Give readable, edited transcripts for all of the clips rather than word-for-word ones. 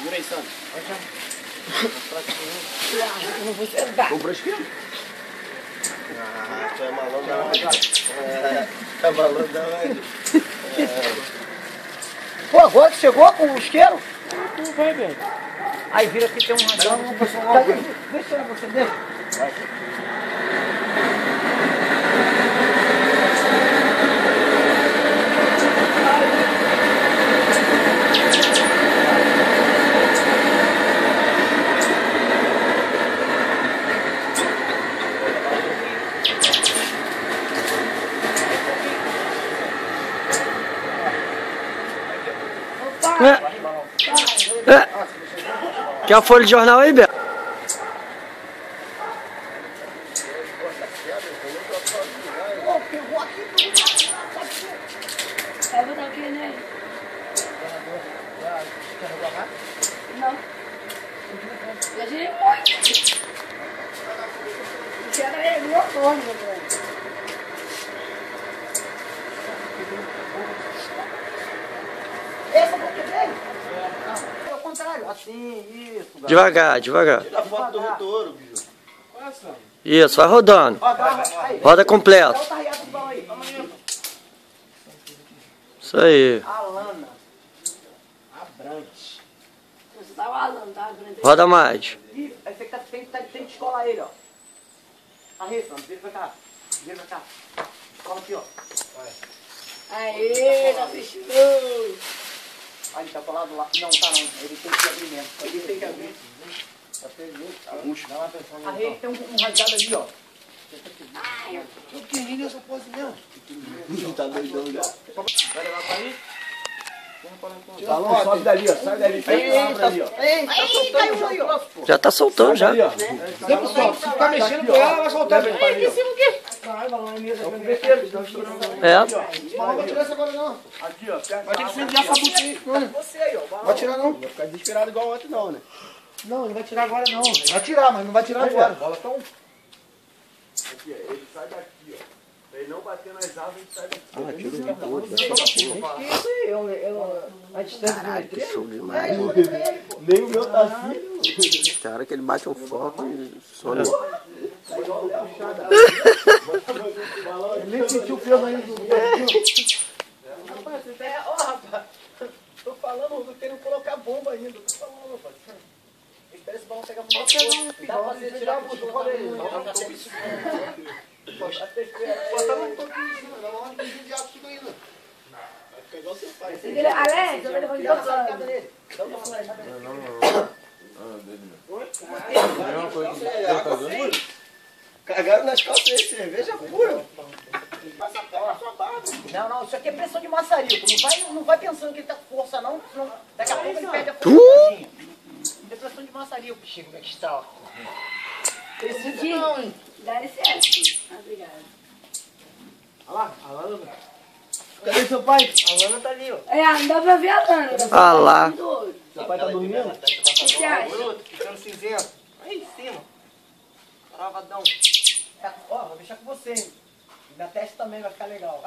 Segura aí, Sandro. Eu não vou sentar. Vamos pra esquerda. Tu é malandro da onde? É malandro da onde? Pô, agora que chegou com o isqueiro? Não vai, velho. Aí vira aqui, tem um radão. Deixa eu você mesmo. Vai. Quer a folha de jornal aí, Beto? Pegou aqui. Vai botar o que, né? Não. Já girei muito. Isso era ele, meu nome, meu velho. Essa daqui dele? Não, é o contrário. Assim, isso. Galera. Devagar, devagar. Tira a foto do retorno, bicho. Isso, vai rodando. Ó, dá aí. Roda completo. Dá o tarriado do balão aí. Vamos aí. Isso aí. Alana. Abrante. Você tá vazando, tá? Roda mais. Ih, aí você tem que descolar ele, ó. Aí, Sandro, vira pra cá. Vira pra cá. Descola aqui, ó. Aê, tá fechou. Aí, tá colado lá. Não, tá não. Ele tem que abrir mesmo. Ele tem que abrir. Tá perdido. Puxa, dá uma atenção. Aí tem um rasgado ali, ó. Que pequenininho essa pose mesmo. Tá doidão já. Vai levar pra aí? Tá longe, sobe dali, ó. Sai dali. Abre ali, ó. Ei, caiu aí, ó. Já tá soltando já. Ali, ó. Sempre solta. Se ficar mexendo com ela, ela vai soltar. Ei, em cima o quê? Caralho, balão é mesa. É. Não vai tirar essa agora, não. Aqui, ó. Vai ter que fender essa botinha. Você aí, ó. Vai tirar, não. Vai ficar desesperado igual ontem, não, né? Não, não vai tirar agora, não. Vai tirar, mas não vai tirar agora. Bola tão... Aqui, ó. Ele sai daqui, ó. Pra ele não bater nas árvores, ele sai daqui. Ah, tira o retorno. Que isso aí? A distância do Caralho, que letreiro? show demais. Nem o meu tá assim. Tem hora que ele bate o foco e some. Ele nem sentiu o peso ainda do... Ó, rapaz. Tô falando, eu tô querendo colocar bomba ainda. Tô falando, rapaz. Espera esse balão pegar fogo. Dá pra você tirar o botão, olha aí. Botar um pouquinho em cima, dá uma hora de aço fica ainda. Vai ficar igual seu pai. Alex, eu vou Dá uma levar sacada nele. Dá uma sacada nele. Cagaram nas calças aí, cerveja pura. Não, não, isso aqui é pressão de maçarico. Não vai pensando que ele tá com força, não, senão daqui a pouco ele perde a força sozinho. Isso é pressão de maçarico, Chico, como é que está? Precisa não, hein? Dá licença. Obrigada. Olha lá, a Lana. Cadê seu pai? A Lana tá ali, ó. É, não dá pra ver a Lana. Ah lá. Seu pai tá dormindo? O que você acha? Bruto, ficando cinzento. Aí em cima. Travadão. É, ó, vou deixar com você, hein? Na testa também vai ficar legal.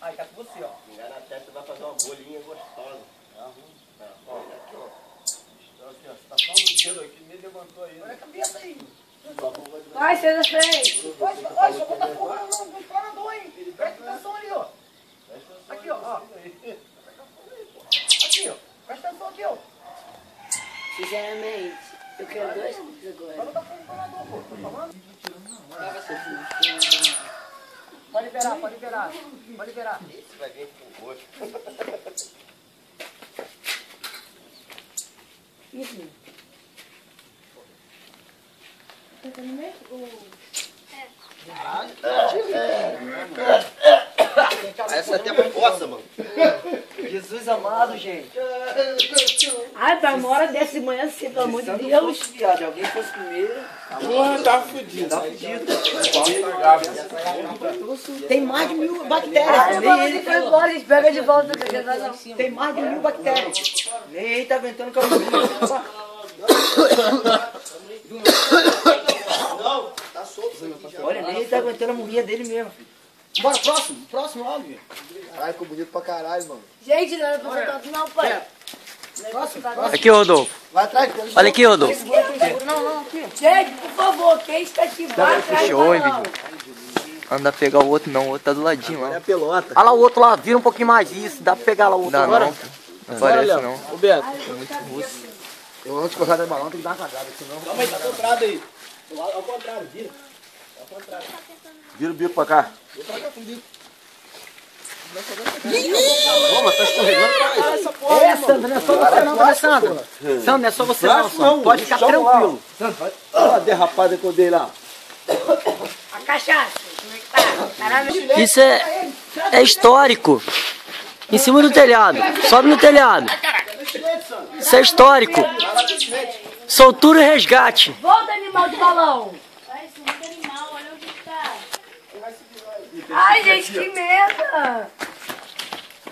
Aí, tá com você, ó. Pegar na testa vai fazer uma bolinha gostosa. Ó, aqui, ó. Aqui, ó. Você tá só no dedo aqui, nem levantou aí. Olha a cabeça aí. Vai, seja frente. Olha, só botar fogo no planador, hein? Presta atenção ali, ó. Aqui, ó. Aqui, ó. Presta atenção aqui, ó. Sinceramente, eu quero dois cookies Vai agora. botar fogo no planador, pô. Tô falando? Pode liberar, pode liberar. Pode liberar. Isso vai vir com gosto. Isso, meu. Tá no meio? Essa até poça, mano. Jesus amado, gente. Ai, pai, uma hora dessa de manhã, você, pelo amor de Deus. Viado, alguém fosse primeiro. Porra, tá fudido. Tá fudido. Tá Tem mais de 1000 Ai, bactérias. eu falo assim, foi embora, eles pegam de volta. Tem mais de 1000 bactérias. Nem ele tá ventando que eu Não, tá solto isso aqui já. Olha, nem ele tá aguentando a morrinha dele mesmo. Bora, próximo, óbvio. Ai, ficou bonito pra caralho, mano. Gente, não era pra ser tanto não, pai. Beto, Aqui, Rodolfo. Vai atrás dele. Olha aqui, Rodolfo. Gente, por favor, quem está aqui vai atrás do balão. Anda pegar o outro não, o outro tá do ladinho lá. É a pelota. Olha lá o outro lá, vira um pouquinho mais isso. Dá pra pegar lá o outro Dá agora? não, pô. Não parece não. Ô, Beto. Eu antes de correr do balão tem que dar uma cagada, senão... Calma aí, tá comprado aí. Ao contrário, vira. Vira o bico pra cá. Toma, tá escorregando pra essa porra. É, Sandra, não é só você não, tá, Sandra? Sandra, não é só você não, Sandra. Pode ficar tranquilo. Olha a derrapada que eu dei lá. A cachaça, como é que tá? Caramba. Isso é histórico. Em cima do telhado. Sobe no telhado. Isso é histórico. Soltura e resgate. Volta, animal de balão. Ai, esse muito animal, olha onde tá. Ai, gente, que merda.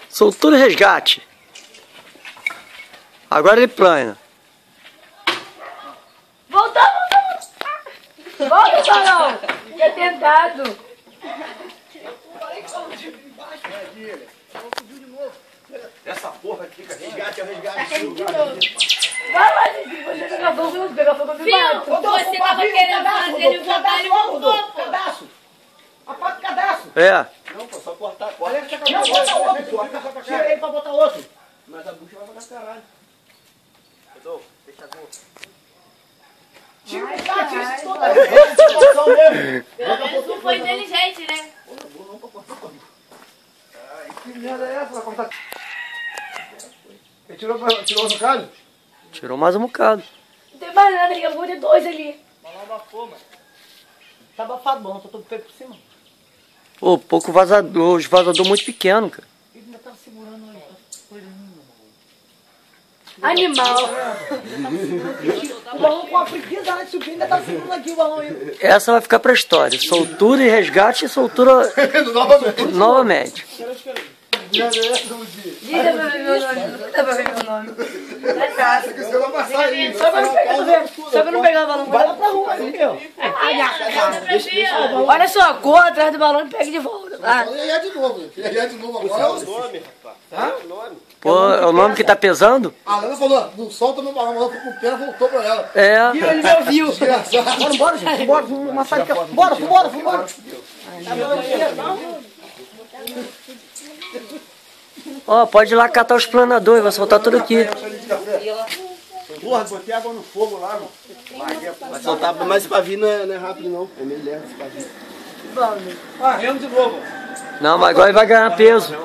Soltura e resgate. Agora ele plana. Volta, volta. Volta, balão. Fica tentado. Essa porra aqui, cara. Resgate, é o resgate. Vai lá, gente. Você pegar fogo, não pegar fogo, me mata. Você tava querendo fazer ele voltar, ele voltou. Cadastro. Apaga o cadastro. É. Não, pô, só cortar. Não, bota outro. Tira ele pra botar outro. Mas a bucha vai pra caralho. Tira o cara, tira isso toda vez. Pelo menos não foi inteligente, né? Que merda é essa? Vai cortar. Ele tirou no calho? Tirou mais um bocado. Não tem mais nada, eu vou ter dois ali. Tá abafado, bom, só tô com o pé por cima. Pô, pouco vazador, os vazador muito pequeno, cara. Ele ainda tá segurando aí, tá coisando. Animal. O balão com a preguiça de subir, ainda tá segurando aqui o balão ainda. Essa vai ficar pra história. Soltura e resgate e soltura novamente. Diga pra ver meu nome. Não dá pra ver meu nome. Tá casa. Você vai passar aí. Só pra não pegar o balão, vai lá pra rua ali, ó. Olha só, corra atrás do balão e pega de volta. Ah, Ia de novo. Ia de novo agora. Pô, é o nome que tá pesando? A Lana falou, não solta meu balão, ela ficou com pena, voltou pra ela. É. Ele me ouviu. Desgraçado. Bora, gente, bora, uma saída. Bora. Ó, pode ir lá catar os planadores, vai soltar tudo aqui. Porra, botei água no fogo lá, mano. Vai soltar, mas esse pavio não é rápido não. É meio lento esse pavio. Varrendo de novo. Não, mas agora ele vai ganhar peso.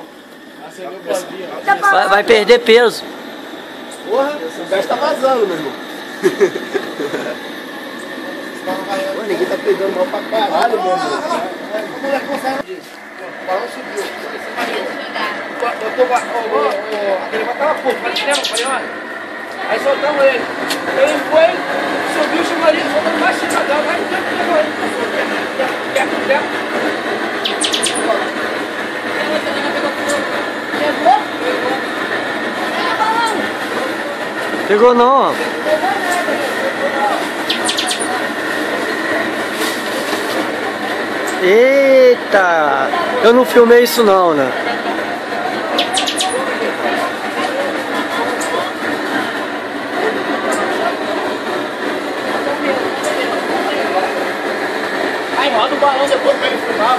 Vai perder peso. Porra, o gás tá vazando, meu irmão. Pô, ninguém tá pegando mal pra caralho, meu irmão. O moleque consegue. O balão subiu. Ele botava pouco, mas lembra? Aí soltamos ele. Ele foi, subiu o chamaria, soltando mais cidadão, mais Pegou não, ó. Eita! Eu não filmei isso não, né? Aí roda o balão depois pra ele filmar.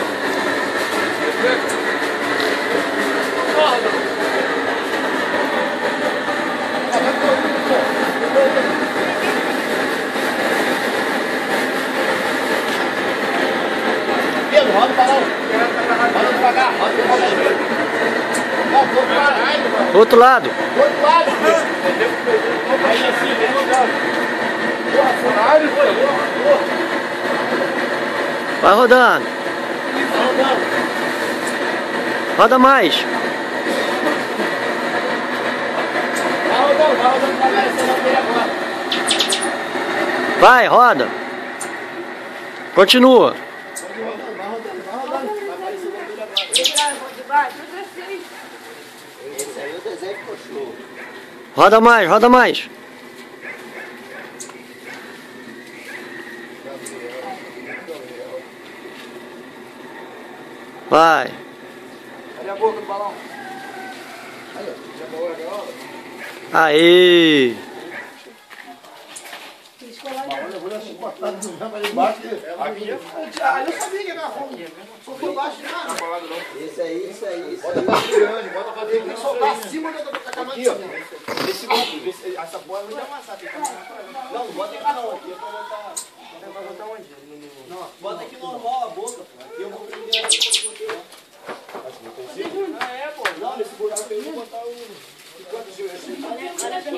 Pedro, roda o balão. Roda devagar, roda devagar. Do outro lado. Do outro lado. Aí assim, vem rodando. Porra, furário, porra. Vai rodando. Roda mais. Vai rodando devagar, esse não dele agora. Vai, roda. Continua. Roda mais, roda mais. Vai. Olha a boca do balão. Aí, ó. Já boa a gaiola? Aê! Ah, eu sabia que era ruim. Só por baixo de nada. Isso aí. Bota pra grande, bota pra dentro. Tem que soltar acima da camada. Aqui, ó. Essa bola não vai amassar. Não, bota aqui não. Aqui é pra botar. Vai botar onde? Não, bota aqui normal a boca, pô. Aqui eu vou prender a boca. Ah, é, pô. Não, nesse buraco aí eu vou botar o. Quantos eu Olha aqui,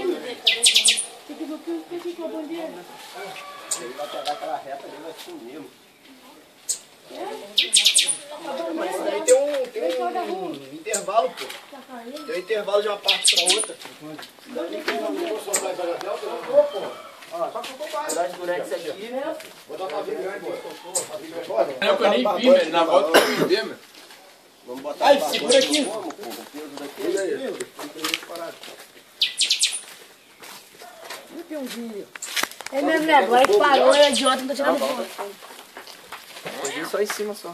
Ele vai pegar aquela reta ali, vai sumir. Mas daí tem um intervalo, pô. Tem um intervalo de uma parte pra outra. Daí quem não vou soltar essa lateral, você não vou, pô. Ó, só que eu vou baixo. Durante isso aqui, vou dar uma grande, pô. Não, que eu nem vi, velho. Na volta eu não vi, velho. Vamos botar aí, segura aqui. É mesmo, né? Agora que parou, é idiota, não tá tirando foto. Foi só em cima só.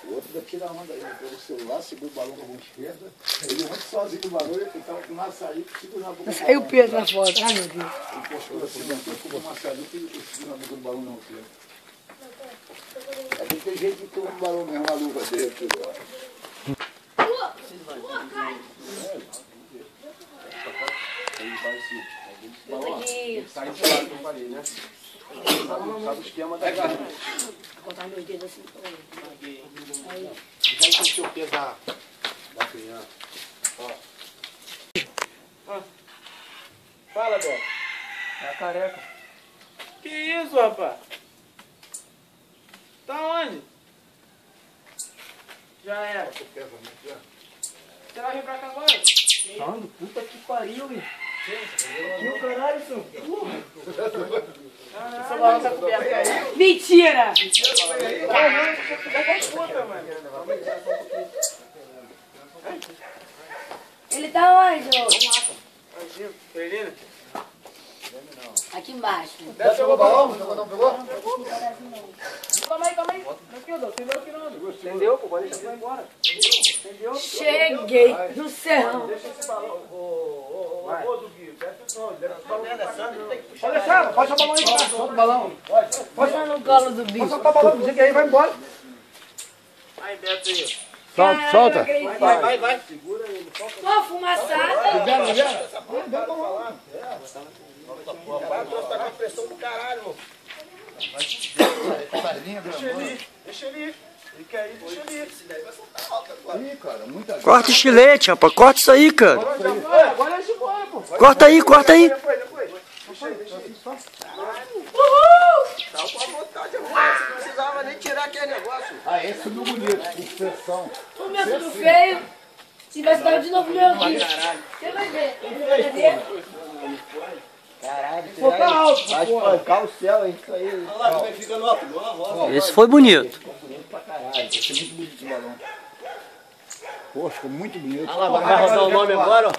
O outro daqui na onda aí, pelo celular, segura o balão com a mão esquerda. Ele ontem sozinho no balão, ele tava com o maçarico, segura na boca. Saiu o Pedro na foto. Ai, meu Deus. Ele postou assim, não com o maçarico e segura na boca do balão não, filho. É que tem gente que toma o balão mesmo, a luva dele, filho. Ele vai se... Sai de lado que eu falei, né? Sabe o esquema da garra. Vou cortar meus dedos assim. Já sentiu o peso da criança. Fala, Beto. É a careca. Que isso, rapaz? Tá onde? Já era. Você vai vir pra cá agora? Sando, puta que pariu, hein? Que o caralho, senhor? Essa bola tá coberta aí. Mentira! Ele tá onde, ô? Pelina? Aqui embaixo. Beto pegou o balão? Não pegou? Calma aí. Aqui, ó, entendeu aqui não. Entendeu? Pô, pode deixar pra ir embora. Entendeu? Cheguei no céu. Deixa esse balão. Ô, Duguinho, presta atenção. Pode deixar, pode soltar o balão aí. Solta o balão. Pode no colo do bicho. Pode soltar o balão, diga aí, vai embora. Aí, Beto aí. Solta. Vai. Segura ele. Pô, fumaçada. Libera. Vai tá com a pressão do caralho, irmão. Deixa ele ir. Ele quer ir, deixa ele ir. Esse daí vai soltar alta agora. Ih, cara, muita Corta o estilete, rapaz. Corta isso aí, cara. Agora é de boa, pô. Corta aí. Depois. Deixa aí. Tá com a vontade, amor. Você não precisava nem tirar aquele negócio. Ah, esse subiu bonito, com pressão. O meu tudo feio. Se vai estar de novo meu aqui. Você vai ver. Ele vai ver. Caralho, Tá alto, vai espancar o céu, é isso aí. Olha lá, como é que fica no alto, igual a roda. Esse foi bonito. Poxa, ficou muito bonito. Olha lá, vai rodar o nome agora, ó.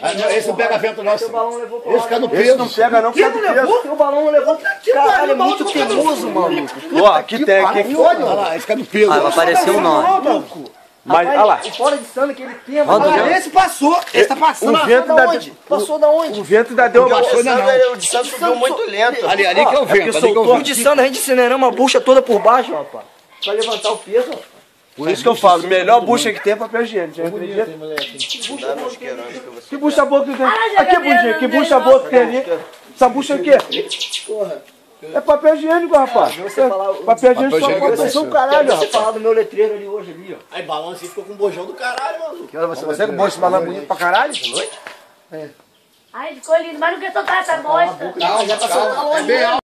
Ah, não, esse não pega vento, não. O balão levou pra Esse fica no peso. Não pega não, que não levou? O balão não levou. Caralho, é muito teimoso, maluco. Ó, aqui tem, aqui. Olha lá, esse fica no peso. Ah, vai aparecer o nome. Mas, olha lá. O fora de Santa que ele tem, Roda o mano. vento. Esse passou. Esse tá passando. O vento da onde? Passou da onde? O vento ainda deu uma Passou, não. O de Santos subiu muito lento. Ali que é o vento, ali que é o O vento. de Santa a gente incineramos a bucha toda por baixo, rapaz. Pra levantar o peso, ó. Por isso que eu falo, melhor bucha que tem é papel higiênico. Já acredita? Que bucha boa que tem? Aqui, bundinha, que bucha boa que tem ali? Essa bucha aqui? É papel higiênico, rapaz. Papel higiênico só pode ser o caralho, Você rapaz. falar do meu letreiro ali hoje, ali, ó. Aí, balão assim ficou com um bojão do caralho, mano. Você que bosta, balão bonito pra caralho? Ai, ficou lindo. Mas não quer soltar essa bosta. Calma, já tá soltando. É bem alto.